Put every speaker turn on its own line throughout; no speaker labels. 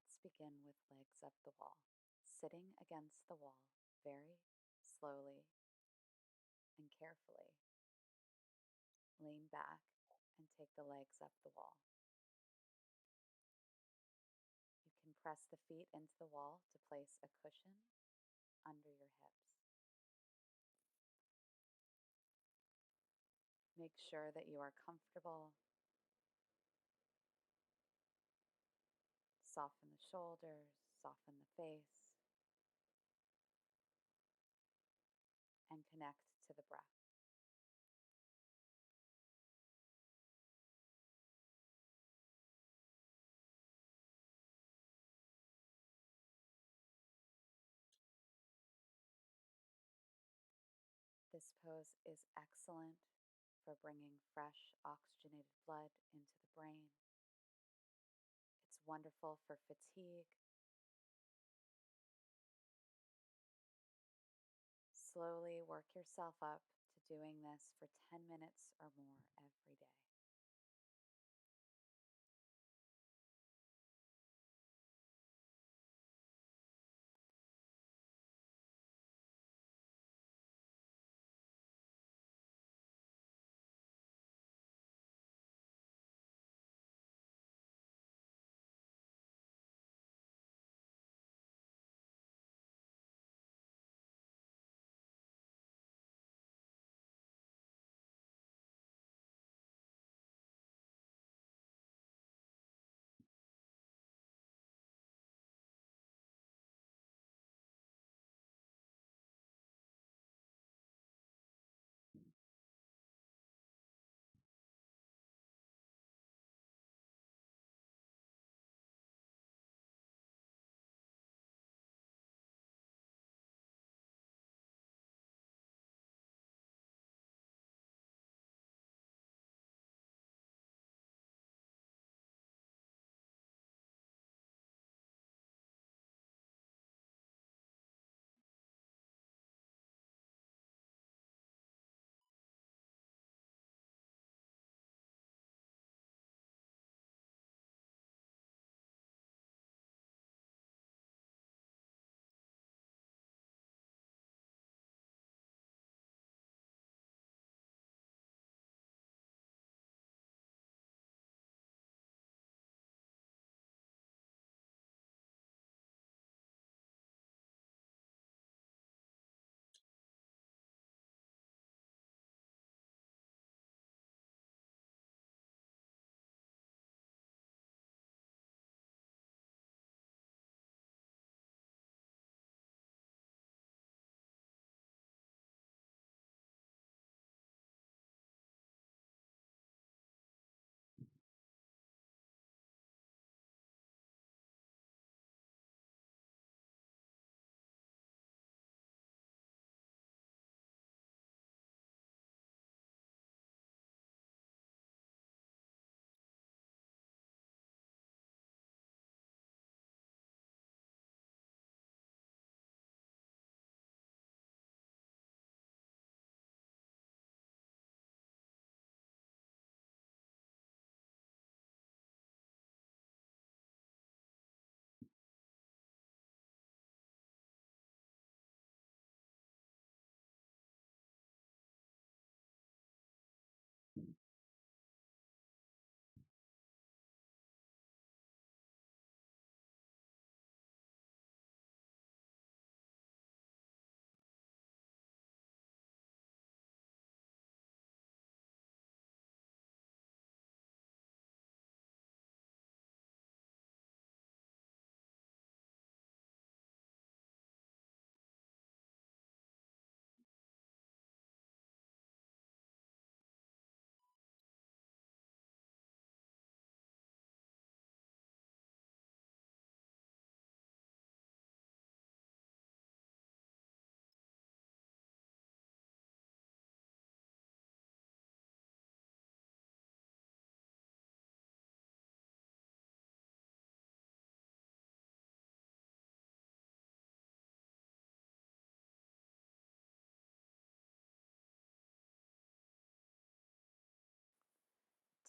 Let's begin with legs up the wall. Sitting against the wall very slowly and carefully. Lean back and take the legs up the wall. You can press the feet into the wall to place a cushion under your hips. Make sure that you are comfortable. Soften the shoulders, soften the face, and connect to the breath. This pose is excellent for bringing fresh oxygenated blood into the brain. It's wonderful for fatigue. Slowly work yourself up to doing this for 10 minutes or more every day.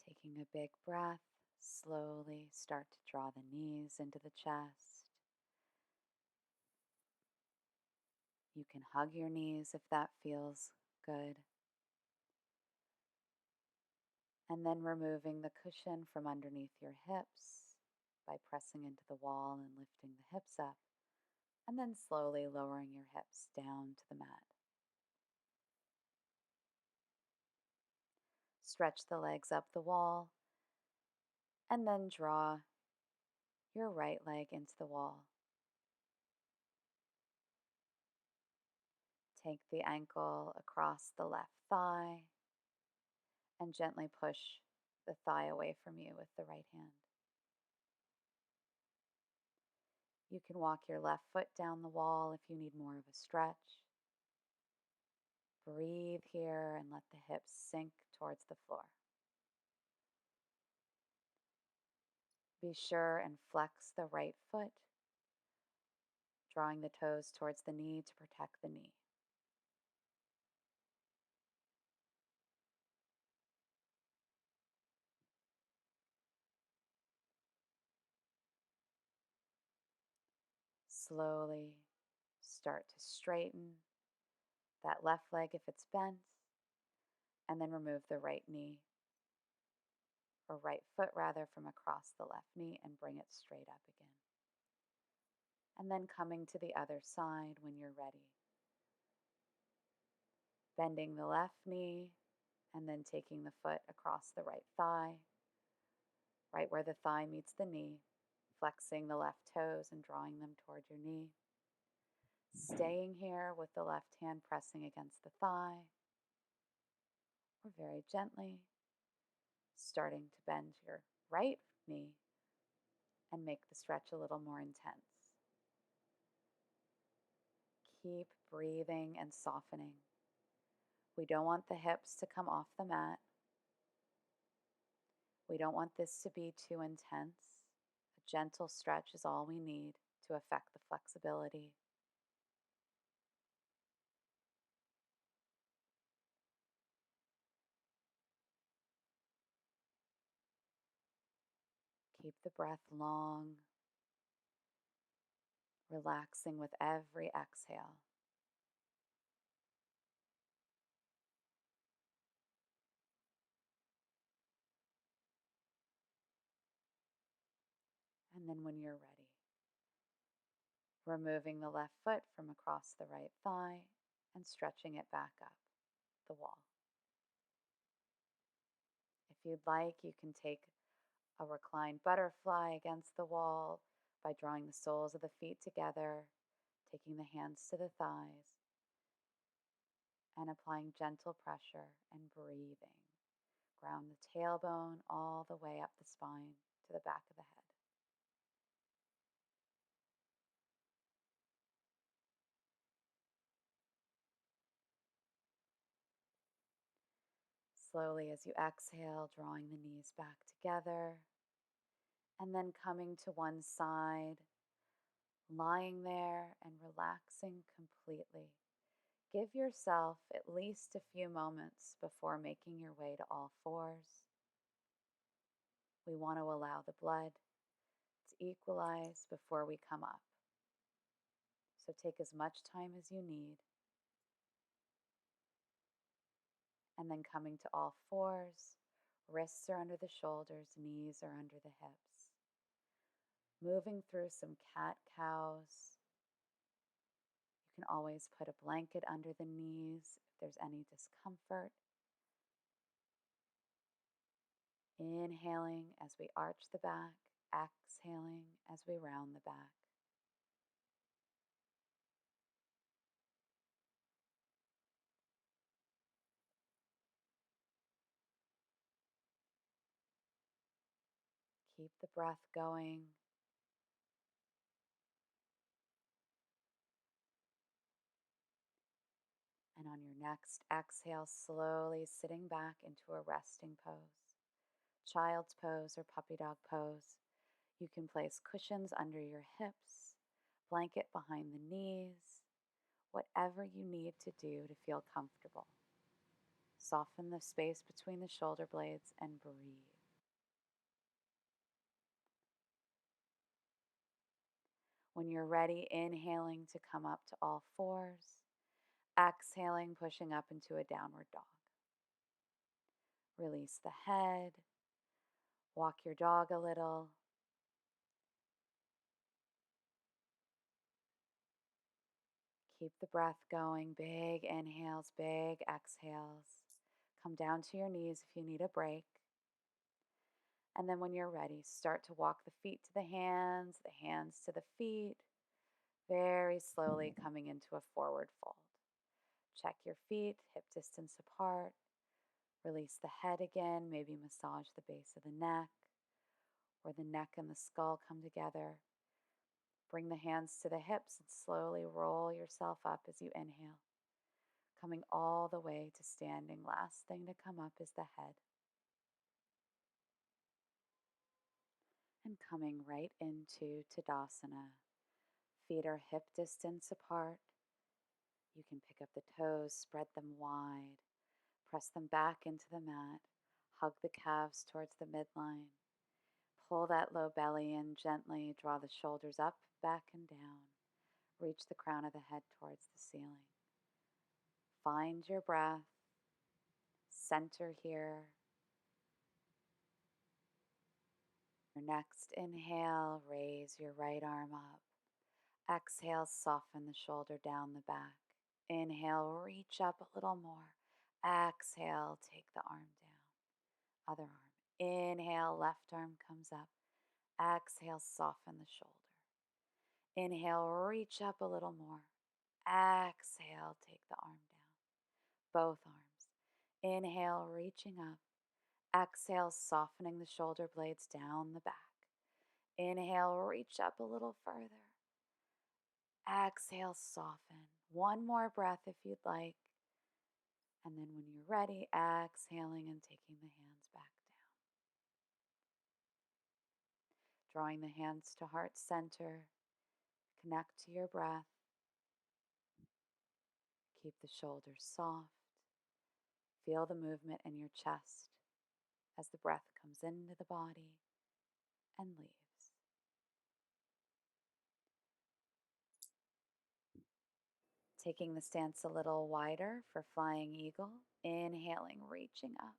Taking a big breath, Slowly start to draw the knees into the chest. You can hug your knees if that feels good. And then removing the cushion from underneath your hips by pressing into the wall and lifting the hips up. And then slowly lowering your hips down to the mat. Stretch the legs up the wall and then draw your right leg into the wall. Take the ankle across the left thigh and gently push the thigh away from you with the right hand. You can walk your left foot down the wall if you need more of a stretch. Breathe here and let the hips sink towards the floor. Be sure and flex the right foot, drawing the toes towards the knee to protect the knee. Slowly start to straighten that left leg if it's bent, and then remove the right knee, or right foot rather, from across the left knee and bring it straight up again. And then coming to the other side when you're ready. Bending the left knee and then taking the foot across the right thigh, right where the thigh meets the knee, flexing the left toes and drawing them toward your knee. Staying here with the left hand pressing against the thigh, or very gently starting to bend your right knee and make the stretch a little more intense. Keep breathing and softening. We don't want the hips to come off the mat. We don't want this to be too intense. A gentle stretch is all we need to affect the flexibility. Keep the breath long, relaxing with every exhale. And then when you're ready, removing the left foot from across the right thigh and stretching it back up the wall. If you'd like, you can take a reclined butterfly against the wall by drawing the soles of the feet together, taking the hands to the thighs, and applying gentle pressure and breathing. Ground the tailbone all the way up the spine to the back of the head. Slowly as you exhale, drawing the knees back together, and then coming to one side, lying there and relaxing completely. Give yourself at least a few moments before making your way to all fours. We want to allow the blood to equalize before we come up. So take as much time as you need. And then coming to all fours, wrists are under the shoulders, knees are under the hips. Moving through some cat-cows. You can always put a blanket under the knees if there's any discomfort. Inhaling as we arch the back, exhaling as we round the back. Keep the breath going. And on your next exhale, slowly sitting back into a resting pose, child's pose or puppy dog pose. You can place cushions under your hips, blanket behind the knees, whatever you need to do to feel comfortable. Soften the space between the shoulder blades and breathe. When you're ready, inhaling to come up to all fours, exhaling, pushing up into a downward dog. Release the head, walk your dog a little. Keep the breath going. Big inhales, big exhales. Come down to your knees if you need a break. And then when you're ready, start to walk the feet to the hands to the feet, very slowly coming into a forward fold. Check your feet, hip distance apart. Release the head again, maybe massage the base of the neck, where the neck and the skull come together. Bring the hands to the hips and slowly roll yourself up as you inhale, coming all the way to standing. Last thing to come up is the head. And coming right into Tadasana. Feet are hip distance apart. You can pick up the toes, spread them wide, press them back into the mat, hug the calves towards the midline. Pull that low belly in gently, draw the shoulders up, back, and down. Reach the crown of the head towards the ceiling. Find your breath. Center here. Your next inhale, raise your right arm up. Exhale, soften the shoulder down the back. Inhale, reach up a little more. Exhale, take the arm down. Other arm. Inhale, left arm comes up. Exhale, soften the shoulder. Inhale, reach up a little more. Exhale, take the arm down. Both arms. Inhale, reaching up. Exhale, softening the shoulder blades down the back. Inhale, reach up a little further. Exhale, soften. One more breath if you'd like. And then when you're ready, exhaling and taking the hands back down. Drawing the hands to heart center. Connect to your breath. Keep the shoulders soft. Feel the movement in your chest as the breath comes into the body and leaves. Taking the stance a little wider for flying eagle. Inhaling, reaching up.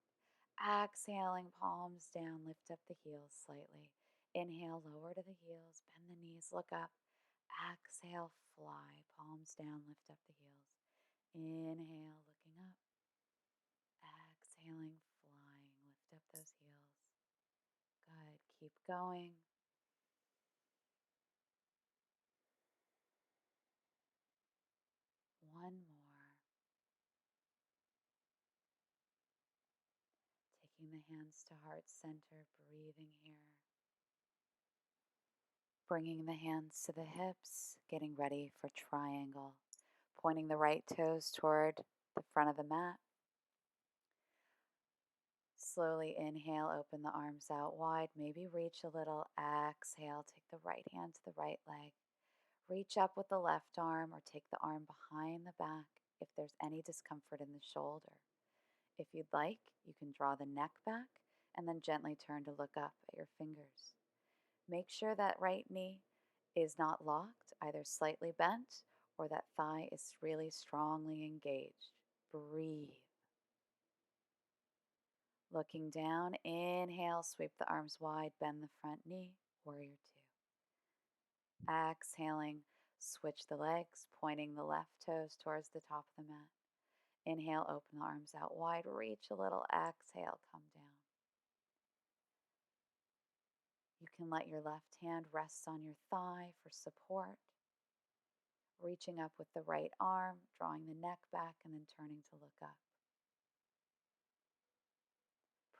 Exhaling, palms down, lift up the heels slightly. Inhale, lower to the heels, bend the knees, look up. Exhale, fly, palms down, lift up the heels. Inhale, looking up. Exhaling, flying, lift up those heels. Good, keep going. One more. Taking the hands to heart center, breathing here. Bringing the hands to the hips, getting ready for triangle. Pointing the right toes toward the front of the mat. Slowly inhale, open the arms out wide, maybe reach a little. Exhale, take the right hand to the right leg. Reach up with the left arm or take the arm behind the back if there's any discomfort in the shoulder. If you'd like, you can draw the neck back and then gently turn to look up at your fingers. Make sure that right knee is not locked, either slightly bent or that thigh is really strongly engaged. Breathe. Looking down, inhale, sweep the arms wide, bend the front knee, warrior two. Exhaling, switch the legs, pointing the left toes towards the top of the mat. Inhale, open the arms out wide, reach a little. Exhale, come down. You can let your left hand rest on your thigh for support. Reaching up with the right arm, drawing the neck back, and then turning to look up.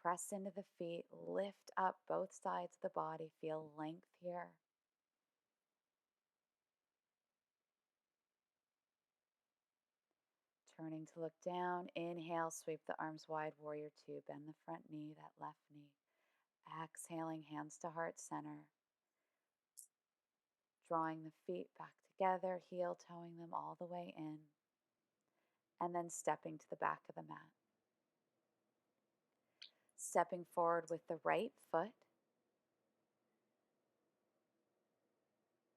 Press into the feet, lift up both sides of the body, feel length here. Turning to look down, inhale, sweep the arms wide, warrior two, bend the front knee, that left knee. Exhaling, hands to heart center. Drawing the feet back together, heel toeing them all the way in. And then stepping to the back of the mat. Stepping forward with the right foot.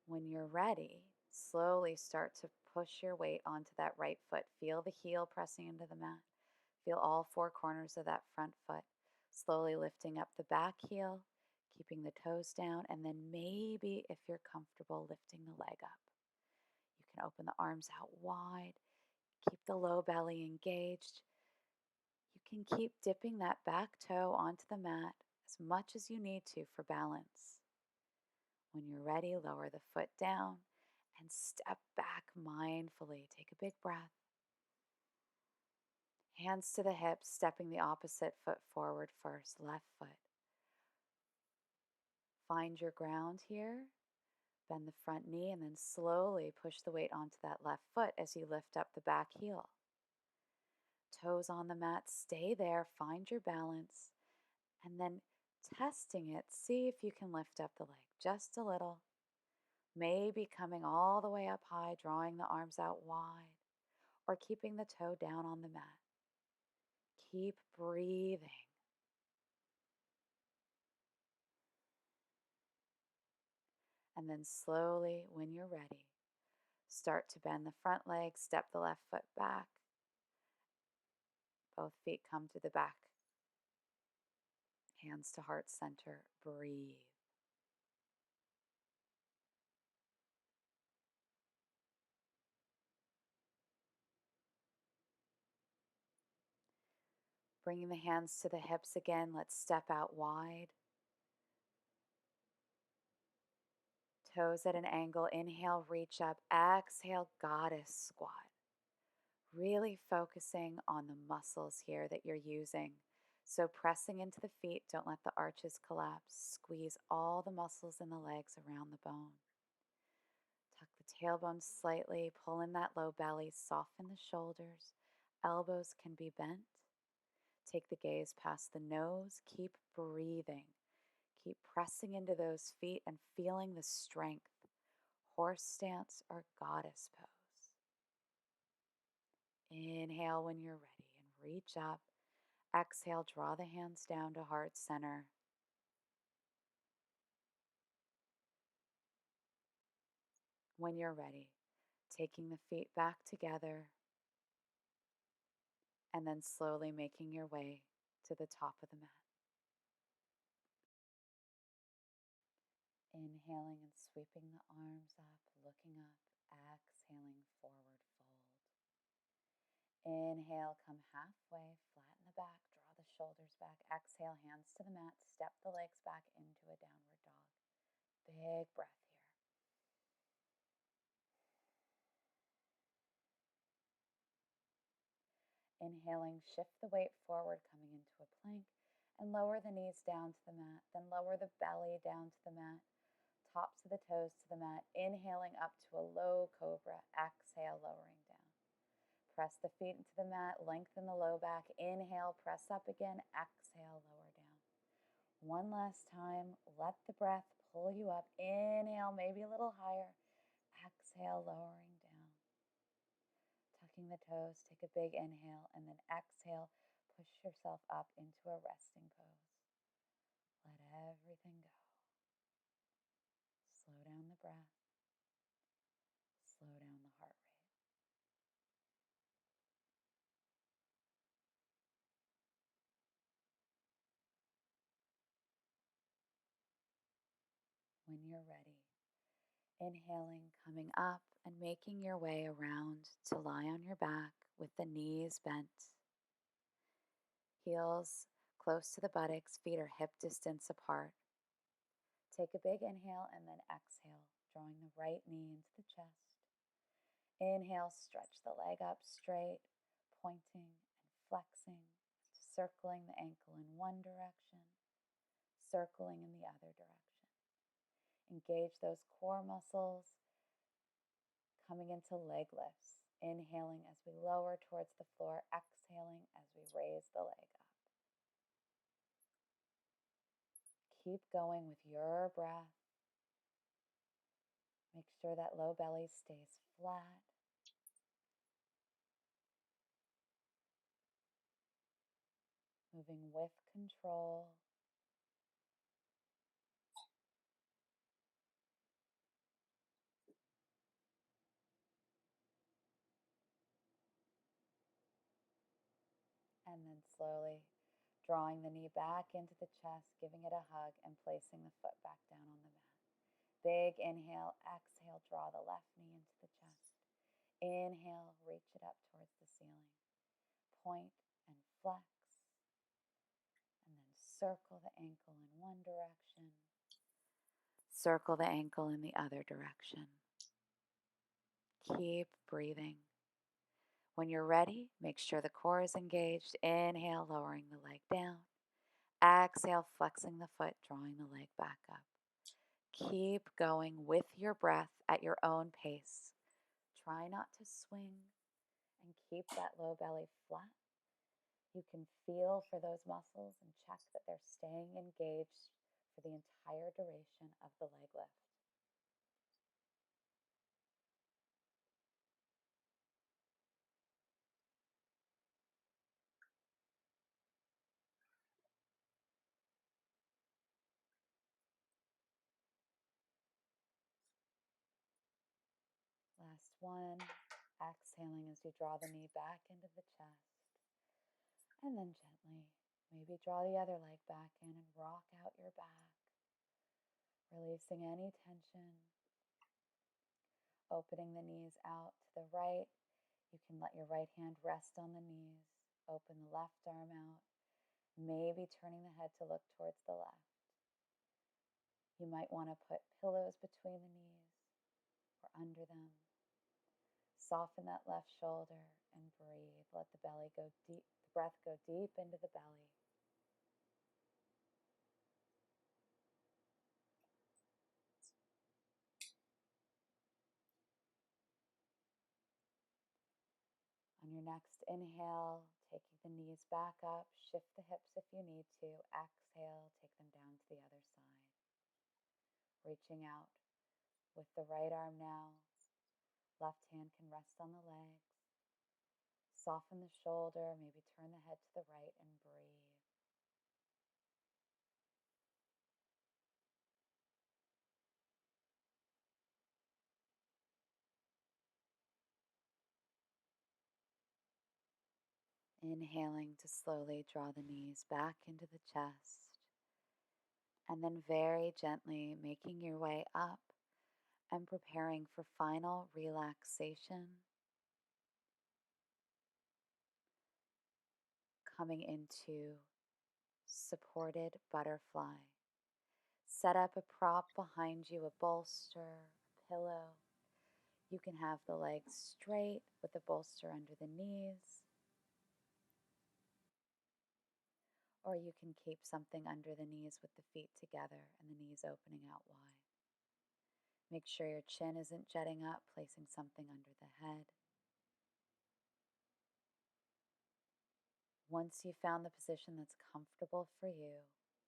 When you're ready, slowly start to push your weight onto that right foot. Feel the heel pressing into the mat. Feel all four corners of that front foot. Slowly lifting up the back heel, keeping the toes down, and then maybe, if you're comfortable, lifting the leg up. You can open the arms out wide, keep the low belly engaged. You can keep dipping that back toe onto the mat as much as you need to for balance. When you're ready, lower the foot down and step back mindfully. Take a big breath. Hands to the hips, stepping the opposite foot forward first, left foot. Find your ground here. Bend the front knee and then slowly push the weight onto that left foot as you lift up the back heel. Toes on the mat, stay there, find your balance, and then testing it, see if you can lift up the leg just a little. Maybe coming all the way up high, drawing the arms out wide, or keeping the toe down on the mat. Keep breathing. And then slowly, when you're ready, start to bend the front leg, step the left foot back. Both feet come to the back. Hands to heart center. Breathe. Bringing the hands to the hips again. Let's step out wide. Toes at an angle. Inhale, reach up. Exhale, goddess squat. Really focusing on the muscles here that you're using. So pressing into the feet, don't let the arches collapse. Squeeze all the muscles in the legs around the bone. Tuck the tailbone slightly, pull in that low belly, soften the shoulders. Elbows can be bent. Take the gaze past the nose. Keep breathing. Keep pressing into those feet and feeling the strength. Horse stance or goddess pose. Inhale when you're ready and reach up. Exhale, draw the hands down to heart center. When you're ready, taking the feet back together and then slowly making your way to the top of the mat. Inhaling and sweeping the arms up, looking up, exhaling, forward fold. Inhale, come halfway, flatten the back, draw the shoulders back. Exhale, hands to the mat, step the legs back into a downward dog. Big breath here. Inhaling, shift the weight forward, coming into a plank, and lower the knees down to the mat. Then lower the belly down to the mat, tops of the toes to the mat. Inhaling up to a low cobra. Exhale, lowering down. Press the feet into the mat, lengthen the low back. Inhale, press up again. Exhale, lower down. One last time, let the breath pull you up. Inhale, maybe a little higher. Exhale, lowering down. Tucking the toes, take a big inhale, and then exhale, push yourself up into a resting pose. Let everything go. Slow down the breath. Slow down the heart rate. When you're ready, inhaling, coming up and making your way around to lie on your back with the knees bent. Heels close to the buttocks, feet are hip distance apart. Take a big inhale and then exhale, drawing the right knee into the chest. Inhale, stretch the leg up straight, pointing and flexing, circling the ankle in one direction, circling in the other direction. Engage those core muscles, coming into leg lifts. Inhaling as we lower towards the floor, exhaling as we raise the leg up. Keep going with your breath. Make sure that low belly stays flat. Moving with control. And then slowly drawing the knee back into the chest, giving it a hug, and placing the foot back down on the mat. Big inhale, exhale, draw the left knee into the chest. Inhale, reach it up towards the ceiling. Point and flex, and then circle the ankle in one direction, circle the ankle in the other direction. Keep breathing. When you're ready, make sure the core is engaged. Inhale, lowering the leg down. Exhale, flexing the foot, drawing the leg back up. Keep going with your breath at your own pace. Try not to swing and keep that low belly flat. You can feel for those muscles and check that they're staying engaged for the entire duration of the leg lift. Last one. Exhaling as you draw the knee back into the chest. And then gently, maybe draw the other leg back in and rock out your back, releasing any tension. Opening the knees out to the right. You can let your right hand rest on the knees. Open the left arm out. Maybe turning the head to look towards the left. You might want to put pillows between the knees or under them. Soften that left shoulder and breathe. Let the belly go deep, the breath go deep into the belly. On your next inhale, taking the knees back up, shift the hips if you need to. Exhale, take them down to the other side. Reaching out with the right arm now. Left hand can rest on the legs. Soften the shoulder, maybe turn the head to the right and breathe. Inhaling to slowly draw the knees back into the chest. And then very gently making your way up and preparing for final relaxation. Coming into supported butterfly. Set up a prop behind you, a bolster, a pillow. You can have the legs straight with the bolster under the knees, or you can keep something under the knees with the feet together and the knees opening out wide. Make sure your chin isn't jutting up, placing something under the head. Once you've found the position that's comfortable for you,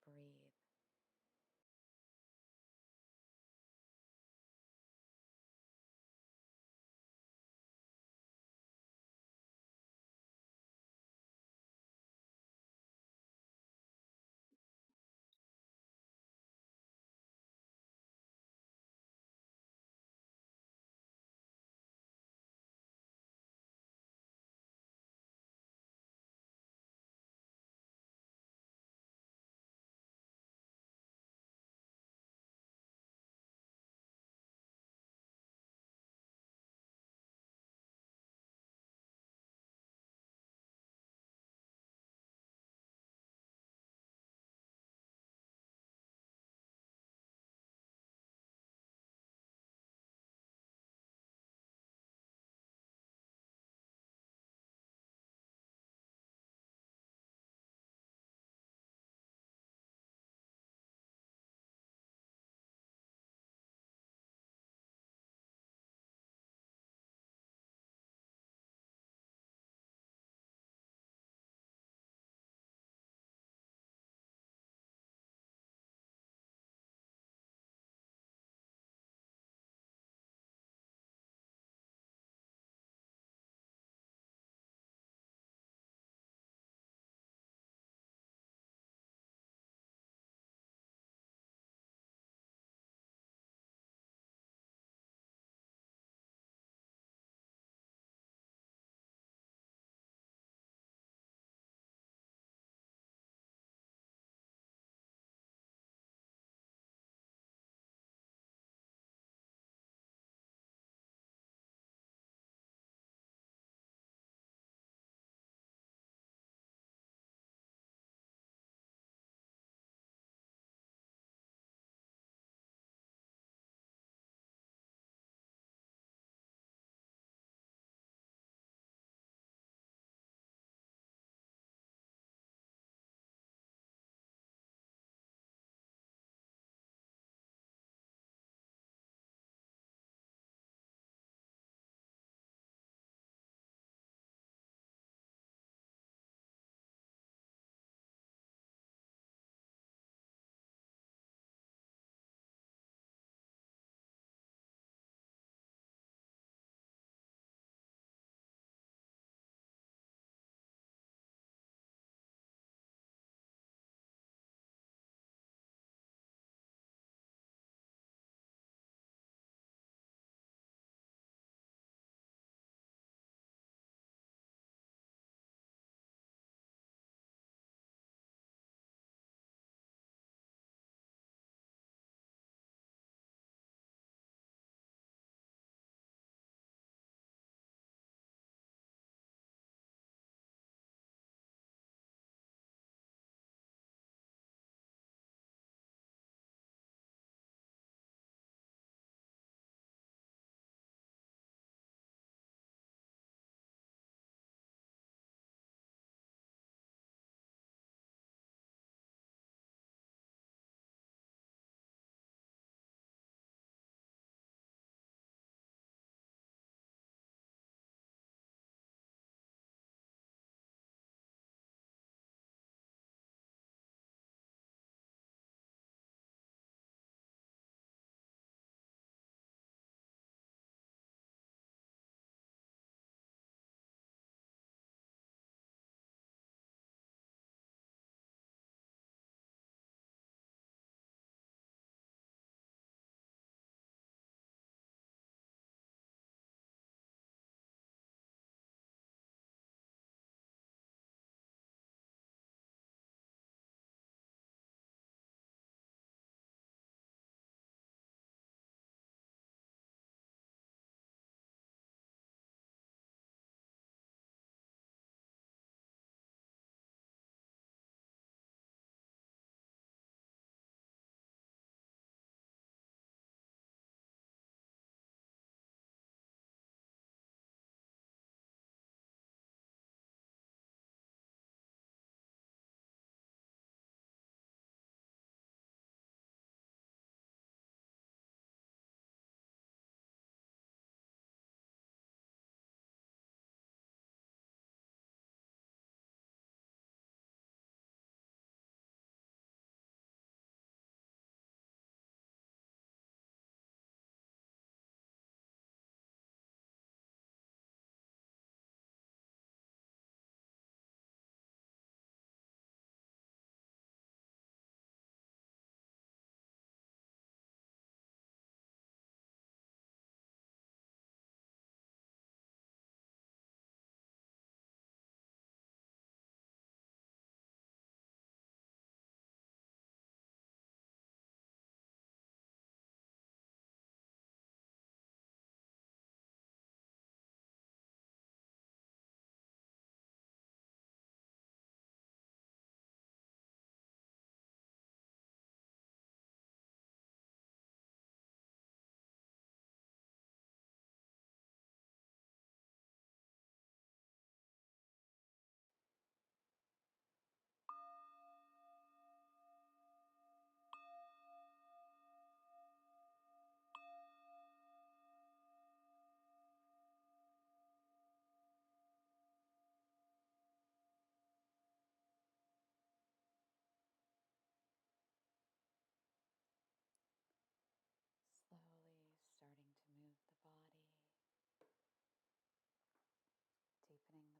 breathe.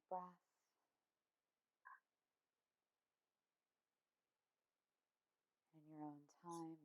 breath in your own time.